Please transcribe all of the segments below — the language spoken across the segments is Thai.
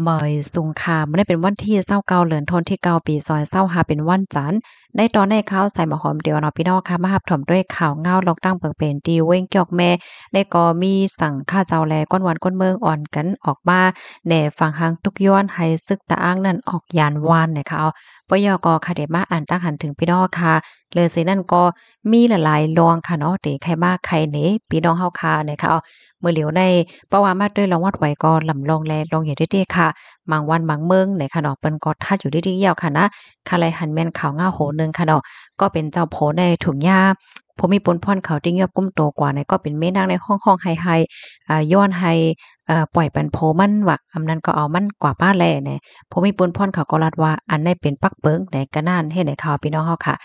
เมยสุงคามมันได้เป็นวันที่29เดือนธันวาคมที่9ปี2025เป็นวันจันทร์ในตอนในข่าวใส่หมอหอมเดียวเนาะพี่น้องค่ะมารับชมด้วยข่าวเงาล็อกตั้งเปิงเป็นตีเว้งเกี่ยวแม่ได้ก็มีสั่งค่าเจ้าแลก้นวันก้นเมืองอ่อนกันออกมาแหน่ฟังหังทุกย้อนให้ซึกตะอ้างนั่นออกยานวานนะคะเอาปยกค่ะเดมาอ่านตั้งหันถึงพี่น้องค่ะเลยสินั่นก็มีหลายๆรองค่ะเนาะเตใครมากใครเหนพี่น้องเฮาค่ะนะคะเอาเมื่อเหลียวในเพราะว่ามาด้วยรางวัดไหวก็ลำลองแลลองอย่างเด้ๆค่ะ บางวันบางเมืองในค่ะเนาะเปิ้นก็ทัดอยู่ดีๆเหี่ยวค่ะนะค่ะไลหันแม่นขาวงาโหนึงค่ะเนาะก็เป็นเจ้าโผในถุงหญ้าผู้มีปนพ่อนเขาที่เงียบกุ้มโตกว่าเนี่ยก็เป็นแม่นางในห้องๆไห้ๆย้อนให้ปล่อยปันโพมันว่าอำนั้นก็เอามันกว่าป้าแลแหน่ผู้มีปนพ่อนเขาก็รัดว่าอันใดเป็นปักเปิงไหนก็นั่นเฮ็ดให้ข่าวพี่น้องเฮาค่ะ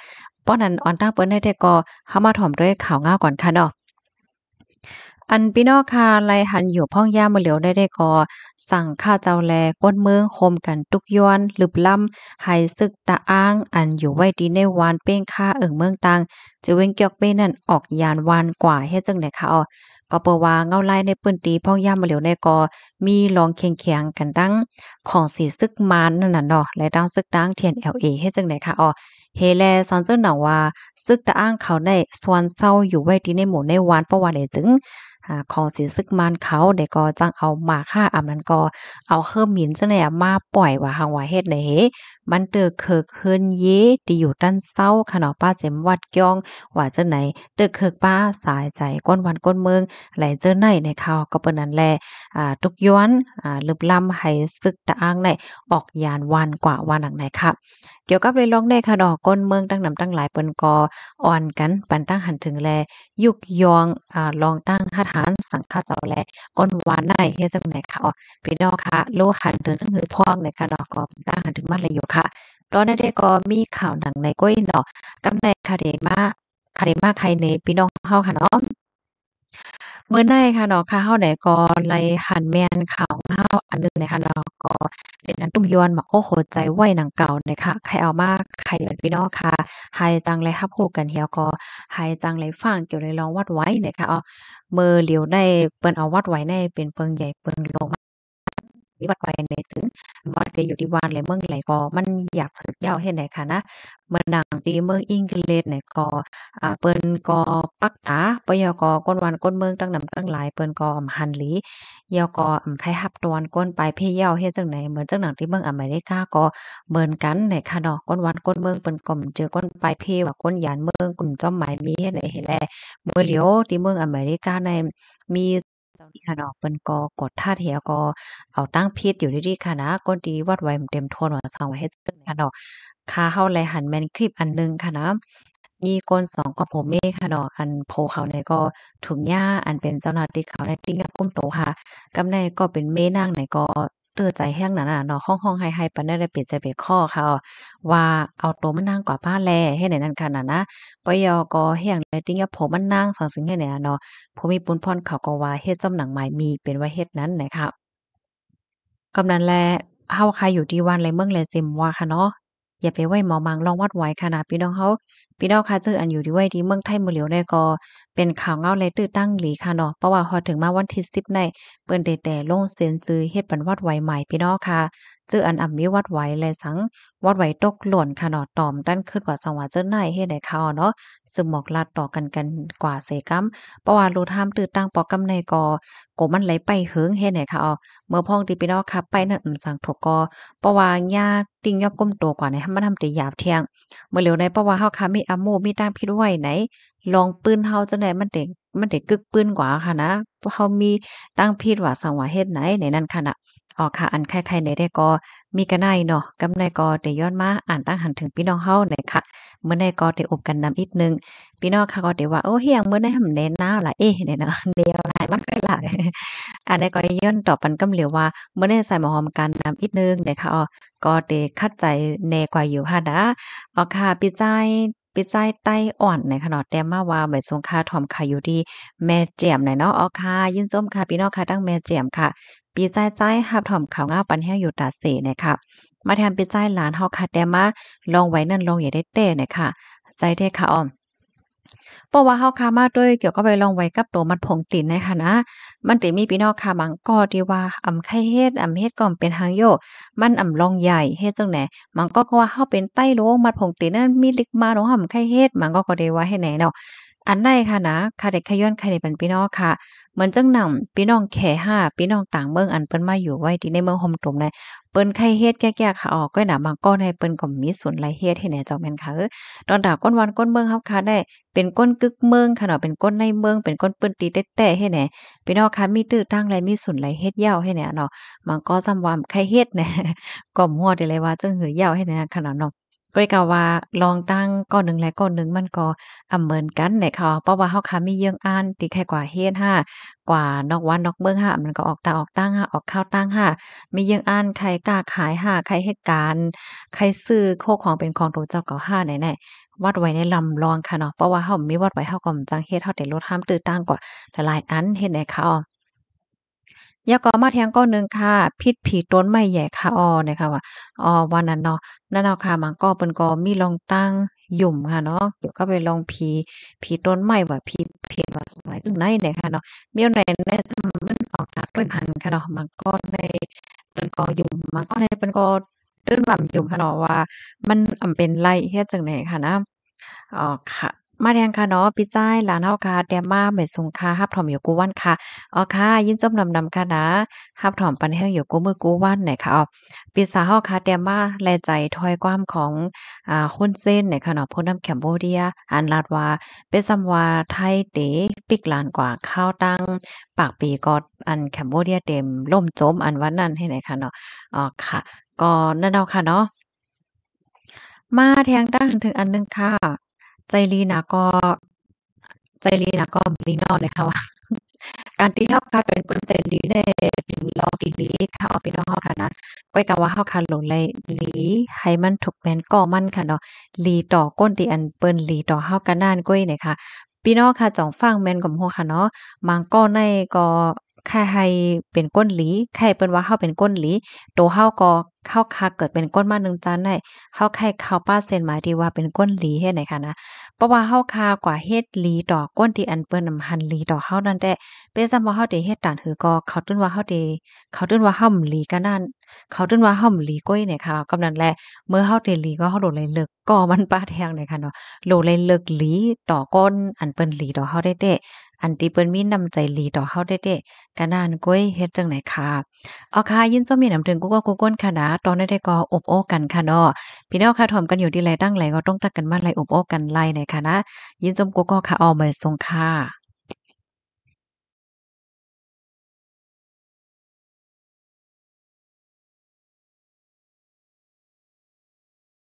ป้อนั้นออนตั้งเปิ้นได้แต่ก็เฮามาถ่อมด้วยข่าวงาก่อนค่ะเนาะ อันพี่น้องค่ะไลหันอยู่พ่องย่ามื้อเหลียวได้ก็สั่งข้าเจ้าแลก้นเมืองโฮมกันทุกย้อนลึบล้ำให้ศึกตะอ้างอันอยู่ไว้ดีในวานเป้งค่าเมืองตังจะเว้งเกียกเป้นั่นออกยานวานกว่าเฮ็ดจังได๋คะอ้อก็เปิ้นว่าเงาไล่ในปื้นตีพ่องย่ามื้อเหลียวได้ก็มีลองเคียงๆกันดังของสีซึกมานนั่นน่ะเนาะและดังซึกดัง TNLA เฮ็ดจังได๋คะอ้อเฮแลซอนเจิ้นหนังว่าซึกตะอ้างเขาได้สวนเซาอยู่ไว้ดีในหมู่ในวานเพราะว่าแลจึง ของสีซึกมันเขาเด็กก็จังเอามาค่าอำนั้นก็เอาเฮิ่มหมินจังได๋อะมาปล่อยว่าหังว่าเฮ็ดไหนมันเตอเคิกเฮิรนเยตีอยู่ตั้นเซาค่ะเนาะป้าเจ็มวัดก้องว่าจังไหนเตอเคิกป้าสายใจก้นวันก้นเมืองไหลเจอในในข่าวก็เปิ้นนั่นแลทุกย้อนลึบล้ำให้ซึกตะอ้างได้ออกยานวานกว่าว่าหนังไหนค่ะเกี่ยวกับเรื่องร้องได้ค่ะดอกก้นเมืองตั้งนำตั้งหลายเปิ้นก็อ่อนกันปันตั้งหันถึงแล ยุกยองลองตั้งคาถานสังฆเจ้าแลก้นหวานได้เฮ็ดจังได๋คะอ๋อพี่น้องคะโลหันเดินจังหือพองในค่ะเนาะก็ตั้งหันถึงมาเลยอยู่ค่ะตอนนั้นเดก็มีข่าวหนังในก้อยเนาะกำในคาเดมาใครในพี่น้องเฮาค่ะเนาะ มื้อใดค่ะเนาะข่าวเฮาได้ก็ไล่หันแม่นข่าวเฮาอันหนึ่งนะคะเนาะก็เป็นอันตุ้มย้อนมาโอ้โฮใจไว้หนังเก่าเนี่ยค่ะใครเอามาใครเดือนพี่น้องค่ะไห้จังไลรับรู้กันเหี่ยวก็ไห้จังไลฟังเกี่ยวไลลองวัดไว้เนี่ยค่ะอ้อมื้อเหลียวได้เปิ้นเอาวัดไว้ในเป็นเปิงใหญ่เปิงโล วิวัฒน์ไวในถึงบ่ได้อยู่ที่บ้านเลยเมืองไหลก็มันอยากถึกยาวเฮ็ดใดค่ะนะเมืองดังที่เมืองอังกฤษเนี่ยก็เปิ้นก็ปักตาปยกก้นวันก้นเมืองตั้งนำตั้งหลายเปิ้นก็หันหลียอก็ใครรับตวนก้นไปเพยาวเฮ็ดจังไหนเหมือนจังหนังที่เมืองอเมริกาก็เหมือนกันเนี่ยค่ะเนาะก้นวันก้นเมืองเปิ้นก็เจอก้นปลายเพว่าก้นหยานเมืองกุ่นจ้อมหมายมีเฮ็ดใดเฮ็ดแลมื้อเหลียวที่เมืองอเมริกาในมีเจ้าหนี้ค่ะเนาะเปิ้นก็กดท่าแถวก็ เอาตั้งพิษอยู่ดีๆค่ะนะก้นดีวัดไว้เต็มโทนว่าสั่งไว้เฮ็ดจั่งค่ะเนาะค่าเฮาแลหันแม่นคลิปอันหนึ่งค่ะนะมีคนสองกับผมเมค่ะเนาะอันโพเขาเนี่ยก็ถุงหญ้าอันเป็นเจ้าหน้าที่เขาได้ติ้งกับก้มโตค่ะกำในก็เป็นเมนางไหนก็เตื้อใจแห้งนั้นน่ะเนาะห้องๆไห้ๆปานนั้นได้เปลี่ยนใจไปข้อค่ะว่าเอาตัวมันนางกว่าป้าแลเฮ็ดให้นั้นค่ะน่ะนะปยก็แห้งเลยติ้งกับผมมันนางสังสึงเฮ็ดให้เนาะผู้มีปุ้นพ่อนเขาก็ว่าเฮ็ดจ้ำหนังหมายมีเป็นว่าเฮ็ดนั้นน่ะค่ะ กำนั้นแลเฮาใครอยู่ที่วันไรเมืองไรซิมว่าค่ะเนาะอย่าไปไว้เมามังลองวัดไว้ค่ะนะพี่น้องเฮาพี่น้องค่ะเจออันอยู่ที่ไว้ที่เมืองไทยมื้อเหลียวได้ก็เป็นข่าวเงาและตื้อตั้งหลีค่ะเนาะเพราะว่าพอถึงมาวันที่10ได้เปิ้นได้แต่ลงเซ็นชื่อเฮ็ดเป็นวัดไหวใหม่พี่น้องค่ะเจออันมีวัดไหวและสังวัดไหวตกหล่นค่ะเนาะตอมตั้นคิดว่าสังว่าเจ้าไหนเฮ็ดให้เขาเนาะซึ่งหมอกลัดต่อกันกว่าเสกำเพราะว่ารู้ทามตื้อตั้งปอกำในก็โกมันไหลไปเหิงเฮ็ดให้เขา เมื่อพ้องที่พี่น้องขับไปนั่นสังถกก็เพราะว่าหญ้าติ่งยอบก้มโตกว่าในมันทำแต่หยาบเที่ยงเมื่อเร็วในเพราะว่าเฮาค่ะมีอะโมมีตางพิษไว้ไหนลองปืนเฮาจังได๋มันได้กึกปืนกว่าค่ะนะเพราะเฮามีตั้งพิษว่าสังว่าเฮ็ดไหนในนั้นค่ะน่ะอ๋อค่ะอันใครๆในได้ก็มีกันได้เนาะกำในก็ได้ย้อนมาอ่านตั้งหันถึงพี่น้องเฮาเนี่ยค่ะมื้อใดก็ได้อบกันนำอีกหนึ่งพี่น้องค่ะก็ได้ว่าโอ้เฮียงมื้อใดหำแน่นาล่ะเอ๊เนี่ยเนาะเดียวหลายมันก็หลาย อันนี้ก็ย้อนตอบปันกำเหลียวว่าเมื่อได้ใส่หมอหอมกันน้ำอีกนึงนะคะอ๋อก็เตคัดใจแน่กว่าอยู่ค่ะนะอ๋อค่ะปิดใจไต้อ่อนในขนาดแต่มาว่าใบสงค่าทอมค่ะอยู่ที่แม่แจ่มหน่อยเนาะอ๋อค่ะยินส้มค่ะพี่น้องค่ะตั้งแม่แจ่มค่ะปีใจฮับถอมข่าวงาปันแห้งอยู่ตาเสเนี่ยค่ะมาแทนปีใจหลานเฮาค่ะแต่มาลองไว้นั่นลองอย่าได้เต้เนี่ยค่ะใจเด้ค่ะอ้อม เพราะว่าเฮาคามาด้วยเกี่ยวก็ไปลองไว้กับตัวมัดผงตีนในค่ะนะมันติมีพี่น้องค่ะบางก็ที่ว่าไข้เฮ็ดเฮ็ดก็เป็นหางโยกมันลองใหญ่เฮ็ดจังไหนมันก็เพราะว่าเฮาเป็นไต้โลมัดผงตีนนั้นมีลิกมาเนาะไข้เฮ็ดมันก็ได้ว่าให้ไหนเนาะอันใดค่ะนะค่ะเด็กขย้อนค่ะได้เป็นพี่น้องค่ะเหมือนจังหนำพี่น้องแขห้าพี่น้องต่างเมืองอันเปิ้นมาอยู่ไว้ที่ในเมืองโฮมตรงในเปิ้นไข้เฮ็ดแก่ๆค่ะออกก็น่ะบางก็ให้เปิ้นก็มีส่วนหลายเฮ็ดให้แหน่เจ้าแม่นค่ะตอนดาก้นวันก้นเมืองเฮาค่ะได้เป็นก้นกึกเมืองค่ะเนาะเป็นก้นในเมืองเป็นก้นเปิ้นตีแต้ๆให้แหน่พี่น้องค่ะมีตื้อตั้งและมีสุนไหลเฮ็ดยาวให้แหน่เนาะมันก็ซ้ำว่าใครเฮ็ดแหน่ก็มั่วได้เลยว่าจังหือยาวให้แหน่ขนาดเนาะก็กะว่าลองตั้งก้อนหนึ่งและก้อนหนึ่งมันก็เหมือนกันแหละค่ะเพราะว่าเฮาค่ะมีเยื่องอ่านติใครกว่าเฮ็ดห้ากว่านอกวันนอกเมืองห้ามันก็ออกตาออกตั้งห้าออกข้าวตั้งห้ามีเยื่องอ่านใครกล้าขายห้าใครเฮ็ดการใครซื้อโคของเป็นของตัวเจ้าเก่าห้าไหนๆ วัดไว้ในลำลองค่ะเนาะเพราะว่าเฮามีวัดไว้เฮาก็จังเฮ็ดเฮาได้ลดห้ามตื้อต่างกว่าหลายๆอันเฮ็ดให้เขายาก็มาแทงก้อนหนึ่งค่ะพิษผีต้นไม้ใหญ่ค่ะนะคะว่าวันนั้นเนาะนั่นเนาะค่ะมันก็เปิ้นก็มีลองตั้งหยุ่มค่ะเนาะเดี๋ยวก็ไปลองผีต้นไม้ว่าผีเพศว่าสมัยจังไหนเนี่ยค่ะเนาะมีอยู่ในสมันออกจากด้วยพันธุ์ค่ะเนาะมันก็ในเปิ้นก็หยุ่มมันก็ในเปิ้นก็ตื้นว่าหยุ่มค่ะเนาะว่ามันเป็นไรเฮ็ดจังได๋ค่ะนะ อ๋อค่ะมาแดงค่ะเนาะพี่จ้ายหลานเฮาค่ะแดมาเหมยสงค่ะรับถอมอยู่กูวันค่ะอ๋อค่ะยินจมนำค่ะนะรับถอมปันแห้งอยู่กูมือกูวันไหนค่ะอ๋อปีสาเฮาค่ะแดมาแลใจถ้อยความของคนเส้นไหนค่ะเนาะผู้นำแคมโบเดียอันลาดว่าเป็นซำว่าไทยเตปิกล้านกว่าข้าวตั้งปากปีก็อันแคมโบเดียเต็มล่มจมอันวันนั้นให้ไหนค่ะเนาะอ๋อค่ะก็นั่นเอาค่ะเนาะ มาแทงด้านถึงอันหนึ่งค่ะใจลีน่ะก็ใจลีน่ะก็ลีนอเลยค่ะว่าการที่เฮาค่ะเป็นคนใจลีได้เป็นลองอีหลีค่ะเอาพี่น้องเฮาค่ะนะก้อยกะว่าเฮาค่ะหลงไหลหลีให้มันถูกแม่นก็มันค่ะเนาะหลีต่อก้นที่อันเปิ้นหลีต่อเฮากันนานก้อยเนี่ยค่ะพี่น้องค่ะจ่องฟังแม่นกับฮู้ค่ะเนาะบางก้อในก็แค่ให้เป็นก้นหลีแค่เปิ้นว่าเฮาเป็นก้นหลีโตเฮาก็เฮาค่ะเกิดเป็นก้นมาหนึ่งจันได้เฮาแค่เข้าป้าเซ็นหมายที่ว่าเป็นก้นหลีเฮ็ดไหนค่ะนะ เพราะว่าเฮาคากว่าเฮ็ดหลีต่อก้นที่อันเปิ้นหันหลีต่อเฮานั่นแต้เป็นซั้นว่าเฮาได้เฮ็ดตานหือก็เขาตื้นว่าเฮาได้เขาตื้นว่าเฮาหลีกันนั่นเขาตื้นว่าเฮาหลีก้อยเนี่ยค่ะกำนั้นแหละเมื่อเฮาได้หลีก็เฮาโดดเลยเลิกก็มันปาแทงเลยค่ะเนาะโลเลยเลิกหลีต่อก้นอันเปิ้นหลีต่อเฮาได้เต้อันที่เปิ้นมีน้ำใจหลีต่อเฮาได้เต้กะนั้นก้อยเฮ็ดจังไหนค่ะอ๋อค่ะยินจ้อมีหนำถึงกูก็กูก้นค่ะนะตอนนั้นได้ก็อบโอ้กันค่ะเนาะ พี่น้องค่ะถ่อมกันอยู่ที่ไรตั้งไรก็ต้องตักกันมาไรอบโอ้กันไรในค่ะนะยินจมกูก็ค่ะออมไว้ทรงค่ะ